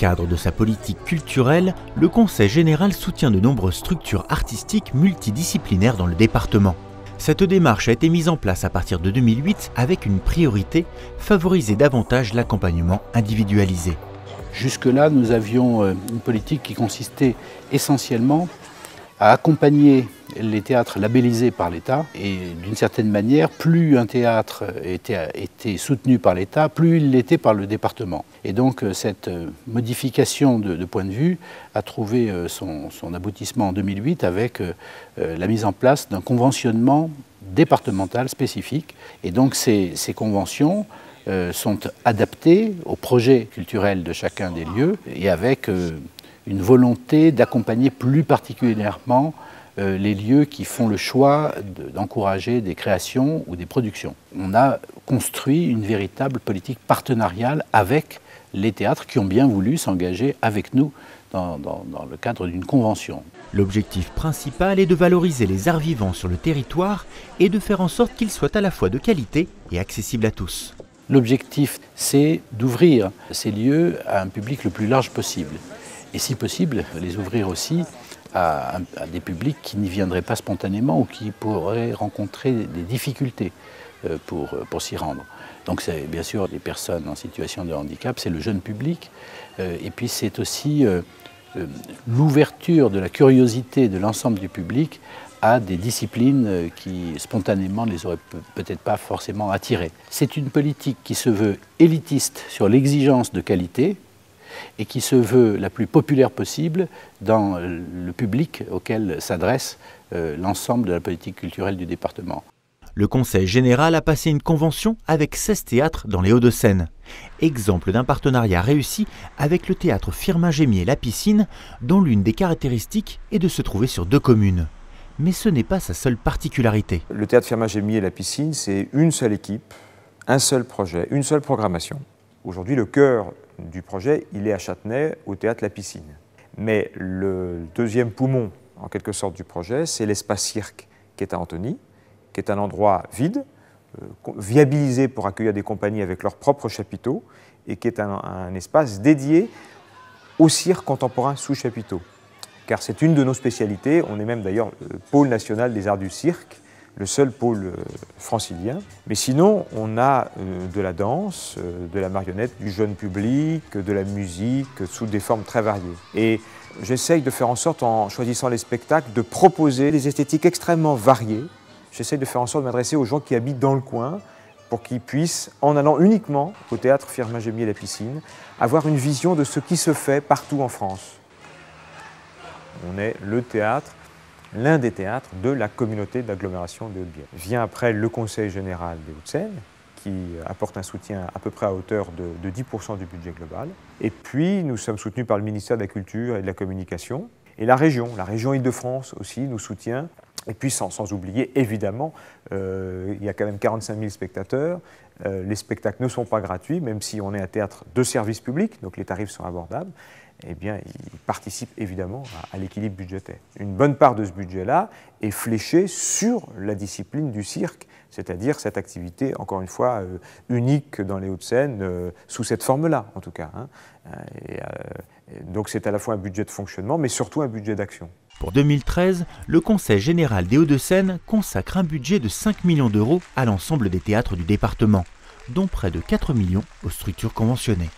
cadre de sa politique culturelle, le Conseil général soutient de nombreuses structures artistiques multidisciplinaires dans le département. Cette démarche a été mise en place à partir de 2008 avec une priorité, favoriser davantage l'accompagnement individualisé. Jusque-là, nous avions une politique qui consistait essentiellement à accompagner les théâtres labellisés par l'État. Et d'une certaine manière, plus un théâtre était soutenu par l'État, plus il l'était par le département. Et donc cette modification de point de vue a trouvé son aboutissement en 2008 avec la mise en place d'un conventionnement départemental spécifique. Et donc ces conventions sont adaptées au projet culturel de chacun des lieux et avec une volonté d'accompagner plus particulièrement les lieux qui font le choix d'encourager des créations ou des productions. On a construit une véritable politique partenariale avec les théâtres qui ont bien voulu s'engager avec nous dans le cadre d'une convention. L'objectif principal est de valoriser les arts vivants sur le territoire et de faire en sorte qu'ils soient à la fois de qualité et accessibles à tous. L'objectif, c'est d'ouvrir ces lieux à un public le plus large possible. Et si possible, les ouvrir aussi à des publics qui n'y viendraient pas spontanément ou qui pourraient rencontrer des difficultés pour s'y rendre. Donc c'est bien sûr les personnes en situation de handicap, c'est le jeune public, et puis c'est aussi l'ouverture de la curiosité de l'ensemble du public à des disciplines qui spontanément ne les auraient peut-être pas forcément attirés. C'est une politique qui se veut élitiste sur l'exigence de qualité, et qui se veut la plus populaire possible dans le public auquel s'adresse l'ensemble de la politique culturelle du département. Le Conseil général a passé une convention avec 16 théâtres dans les Hauts-de-Seine. Exemple d'un partenariat réussi avec le théâtre Firmin-Gémier La Piscine, dont l'une des caractéristiques est de se trouver sur 2 communes. Mais ce n'est pas sa seule particularité. Le théâtre Firmin-Gémier La Piscine, c'est une seule équipe, un seul projet, une seule programmation. Aujourd'hui, le cœur du projet, il est à Châtenay, au théâtre La Piscine. Mais le deuxième poumon, en quelque sorte, du projet, c'est l'espace cirque qui est à Antony, qui est un endroit vide, viabilisé pour accueillir des compagnies avec leurs propres chapiteaux, et qui est un espace dédié au cirque contemporain sous chapiteau. Car c'est une de nos spécialités, on est même d'ailleurs le pôle national des arts du cirque, le seul pôle francilien. Mais sinon, on a de la danse, de la marionnette, du jeune public, de la musique, sous des formes très variées. Et j'essaye de faire en sorte, en choisissant les spectacles, de proposer des esthétiques extrêmement variées. J'essaye de faire en sorte de m'adresser aux gens qui habitent dans le coin, pour qu'ils puissent, en allant uniquement au théâtre Firmin-Gémier La Piscine, avoir une vision de ce qui se fait partout en France. On est le théâtre, l'un des théâtres de la communauté d'agglomération des Hauts-de-Vienne. Vient après le Conseil général des Hauts-de-Seine, qui apporte un soutien à peu près à hauteur de 10% du budget global. Et puis, nous sommes soutenus par le ministère de la Culture et de la Communication. Et la région Île-de-France aussi nous soutient. Et puis, sans oublier, évidemment, il y a quand même 45 000 spectateurs. Les spectacles ne sont pas gratuits, même si on est un théâtre de service public, donc les tarifs sont abordables. Eh bien, ils participent évidemment à l'équilibre budgétaire. Une bonne part de ce budget-là est fléchée sur la discipline du cirque, c'est-à-dire cette activité, encore une fois, unique dans les Hauts-de-Seine, sous cette forme-là, en tout cas. Donc c'est à la fois un budget de fonctionnement, mais surtout un budget d'action. Pour 2013, le Conseil général des Hauts-de-Seine consacre un budget de 5 millions d'euros à l'ensemble des théâtres du département, dont près de 4 millions aux structures conventionnées.